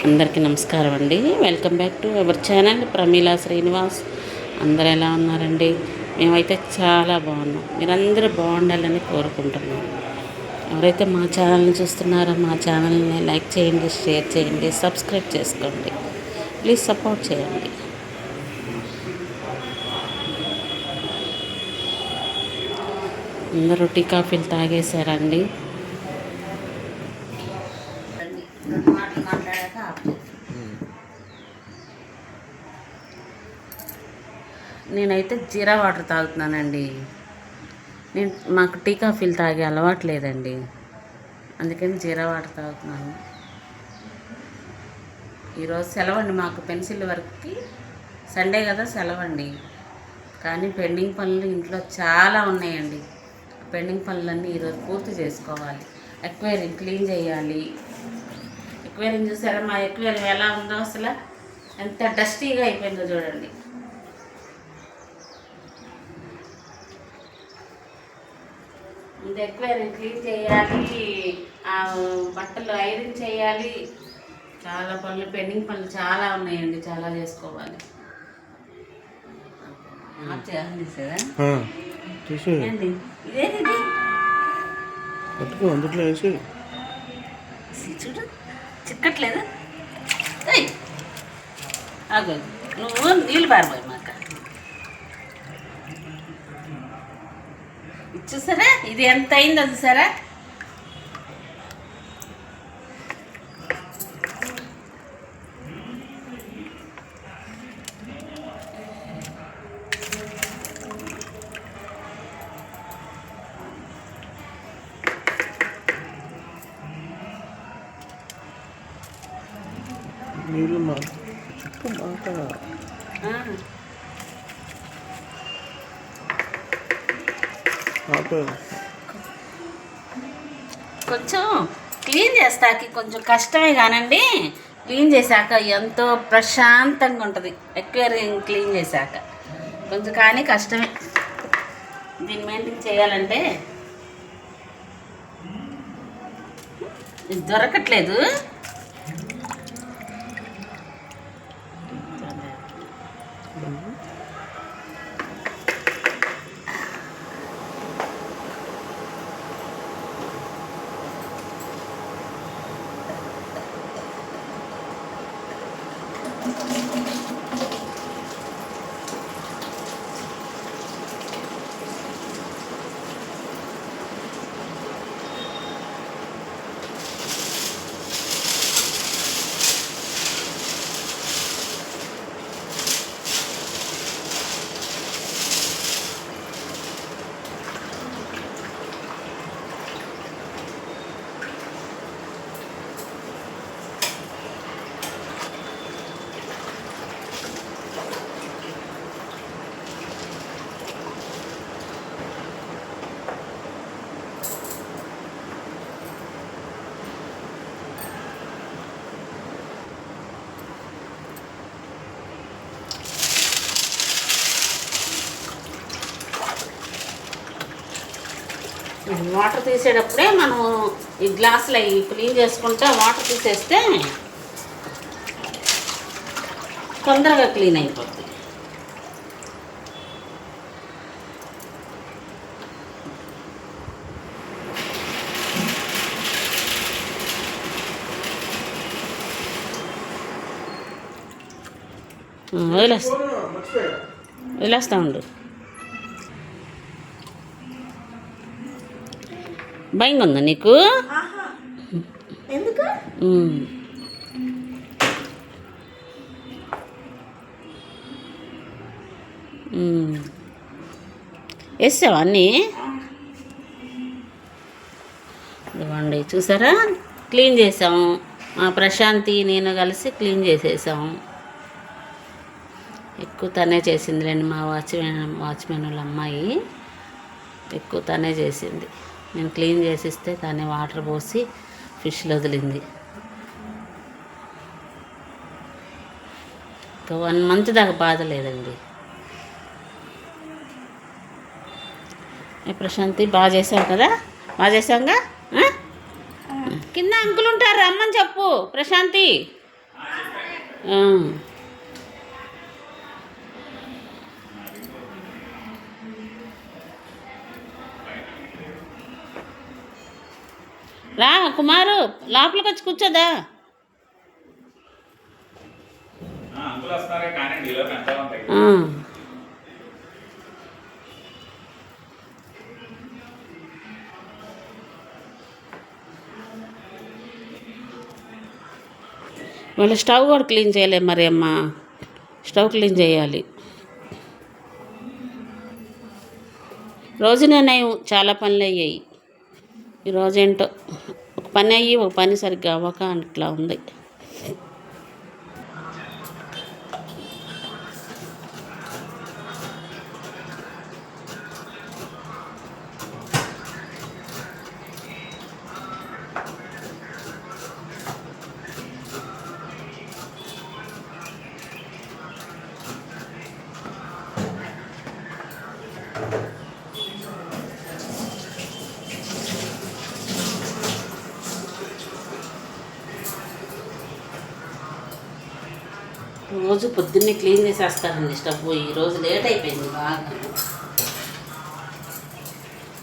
అందరికీ నమస్కారం అండి. Welcome back to our channel Pramila Srinivas. అందరూ ఎలా ఉన్నారండి? మేమైతే చాలా బాగున్నాం. మీరందరూ బాగుండాలని కోరుకుంటున్నాం. ఎవరైతే మా ఛానల్ని చూస్తున్నారో మా ఛానల్ని లైక్ చేయండి, షేర్ చేయండి, సబ్స్క్రైబ్ చేసుకోండి. ప్లీజ్ సపోర్ట్ చేయండి. అందరూ టీ కాఫీలు తాగేశారండి. నేనైతే జీరా వాటర్ తాగుతున్నానండి. మాకు టీ కాఫీలు తాగే అలవాటు లేదండి, అందుకని జీరా వాటర్ తాగుతున్నాను. ఈరోజు సెలవండి మాకు, పెన్సిల్ వర్క్కి సండే కదా సెలవండి. కానీ పెండింగ్ పనులు ఇంట్లో చాలా ఉన్నాయండి. పెండింగ్ పనులన్నీ ఈరోజు పూర్తి చేసుకోవాలి. ఎక్వేరియం క్లీన్ చేయాలి. ఎక్వేరియం చూసారా? మా ఎక్వేరియం ఎలా ఉందో, అసలు ఎంత డస్టీగా అయిపోయిందో చూడండి. ఇది ఎక్వేరియం క్లీన్ చేయాలి, బట్టలు ఐరన్ చేయాలి. చాలా పనులు, పెండింగ్ పనులు చాలా ఉన్నాయండి, చాలా చేసుకోవాలి. ఇదేంటి చూడు, చిక్కట్లేదు. నువ్వు నీళ్ళు పారిపోయి మాక చూసారా, ఇది ఎంత అయిందో చూసారా? కొంచెం క్లీన్ చేస్తాకి కొంచెం కష్టమే కానండి. క్లీన్ చేశాక ఎంతో ప్రశాంతంగా ఉంటుంది. ఎక్వేరియం క్లీన్ చేశాక కొంచెం కానీ కష్టమే. దీన్ని మెయింటైన్ చేయాలంటే ఇది దొరకట్లేదు. వాటర్ తీసేటప్పుడే మనం ఈ గ్లాసులు అవి క్లీన్ చేసుకుంటా వాటర్ తీసేస్తే తొందరగా క్లీన్ అయిపోతుంది. వదిలేస్తా ఉండు. భయంగా ఉందా నీకు? ఎందుకు? వేసావా అన్నీ? ఇవ్వండి, చూసారా, క్లీన్ చేసాము. మా ప్రశాంతి నేను కలిసి క్లీన్ చేసేసాము. ఎక్కువ తనే చేసిందిలేండి. మా వాచ్మెన్ వాళ్ళ అమ్మాయి ఎక్కువ తనే చేసింది. నేను క్లీన్ చేసిస్తే తనే వాటర్ పోసి ఫిష్లు వదిలింది. ఇంకా 1 మంత్ దాకా బాధ లేదండి. ప్రశాంతి బాగా చేసావు కదా? బాగా చేసాంగా? కింద అంకులు ఉంటారు, రమ్మని చెప్పు ప్రశాంతి. ఆ. రా కుమారు, లోపలికి వచ్చి కూర్చోదా. మళ్ళీ స్టవ్ కూడా క్లీన్ చేయలే మరి అమ్మ, స్టవ్ క్లీన్ చేయాలి. రోజునే నయం, చాలా పనులు అయ్యాయి. ఈరోజేంటో ఒక పని అయ్యి ఒక పని సరిగ్గా అవ్వక అట్లా ఉంది. రోజు పొద్దున్నే క్లీన్ చేసేస్తానండి స్టవ్. ఈరోజు లేట్ అయిపోయింది బాగా.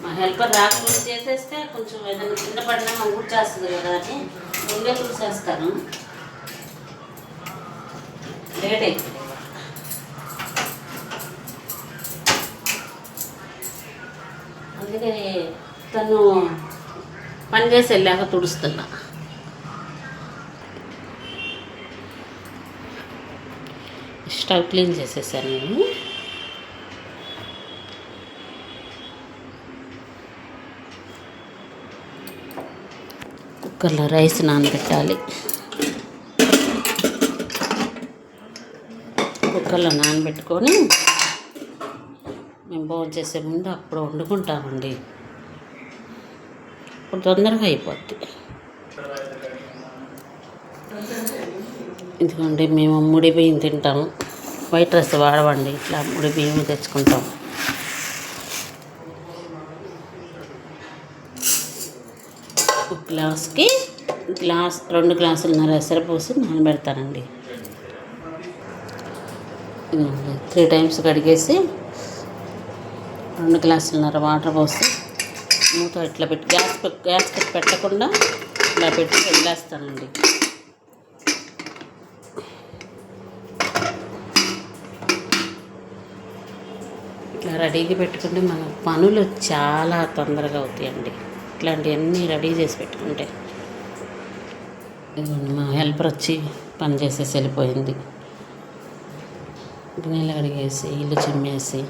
మా హెల్పర్ రాకుండా చేసేస్తే కొంచెం ఏదైనా కింద పడినా మనం కూర్చేస్తుంది కదా అని ముందే చూసేస్తాను. లేట్ అయిపోయింది. అందుకే తను పని చేసి వెళ్ళాక తుడుస్తున్నా. స్టవ్ క్లీన్ చేసేసాను నేను. కుక్కర్లో రైస్ నానబెట్టాలి. కుక్కర్లో నానబెట్టుకొని మేము భోజనం చేసే ముందు అప్పుడు వండుకుంటామండి. ఇప్పుడు తొందరగా అయిపోద్ది. ఎందుకంటే మేము ముడి బియ్యం తింటాము, వైట్ రైస్ వాడవండి, ఇట్లా ముడి బియ్యం తెచ్చుకుంటాం. ఒక గ్లాస్కి 2 గ్లాసులున్నర ఎసరు పోసి నానబెడతానండి. 3 టైమ్స్ కడిగేసి 2 గ్లాసులున్నర వాటర్ పోసి మూత ఇట్లా పెట్టి గ్యాస్ పెట్టకుండా ఇలా పెట్టి వదిలేస్తానండి. ఇట్లా రెడీగా పెట్టుకుంటే మన పనులు చాలా తొందరగా అవుతాయండి. ఇట్లాంటివన్నీ రెడీ చేసి పెట్టుకుంటే. మా హెల్పర్ వచ్చి పని చేసేసి వెళ్ళిపోయింది. గిన్నెలు కడిగేసి ఇల్లు చిమ్మేసి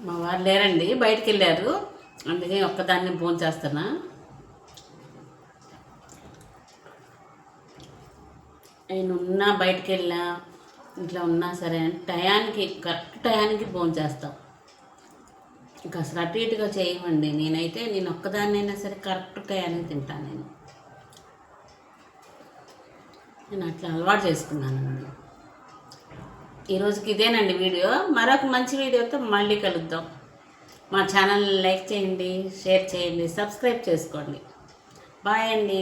మా వారు లేరండి, బయటికి వెళ్ళారు. అందుకే ఒక్కదాన్ని భోజనం చేస్తున్నా. నేను ఉన్నా బయటికి వెళ్ళా ఇంట్లో ఉన్నా సరే కరెక్ట్ టయానికి భోజనం చేస్తాం. ఇంకా అసలు అటు ఇటుగా చేయమండి. నేను ఒక్కదాన్నైనా సరే కరెక్ట్ టయానికి తింటాను. నేను అట్లా అలవాటు చేసుకున్నానండి. ఈరోజుకి ఇదేనండి వీడియో. మరొక మంచి వీడియోతో మళ్ళీ కలుద్దాం. మా ఛానల్ని లైక్ చేయండి, షేర్ చేయండి, సబ్స్క్రైబ్ చేసుకోండి. బాయ్ అండి.